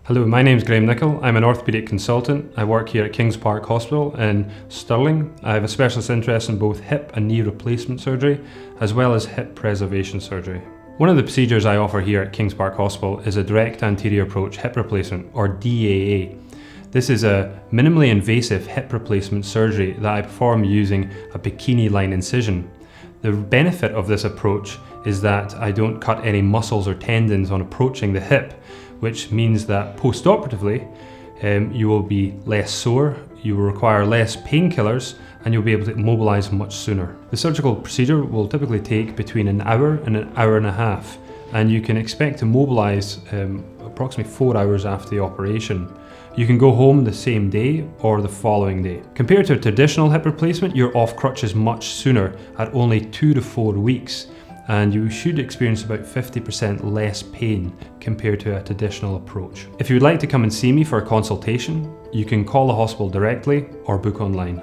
Hello, my name is Graeme Nicol. I'm an orthopaedic consultant. I work here at Kings Park Hospital in Stirling. I have a specialist interest in both hip and knee replacement surgery, as well as hip preservation surgery. One of the procedures I offer here at Kings Park Hospital is a direct anterior approach hip replacement, or DAA. This is a minimally invasive hip replacement surgery that I perform using a bikini line incision. The benefit of this approach is that I don't cut any muscles or tendons on approaching the hip, which means that post-operatively you will be less sore, you will require less painkillers, and you'll be able to mobilise much sooner. The surgical procedure will typically take between an hour and an hour and a half, and you can expect to mobilise approximately 4 hours after the operation. You can go home the same day or the following day. Compared to a traditional hip replacement, you're off crutches much sooner at only 2 to 4 weeks, and you should experience about 50% less pain compared to a traditional approach. If you would like to come and see me for a consultation, you can call the hospital directly or book online.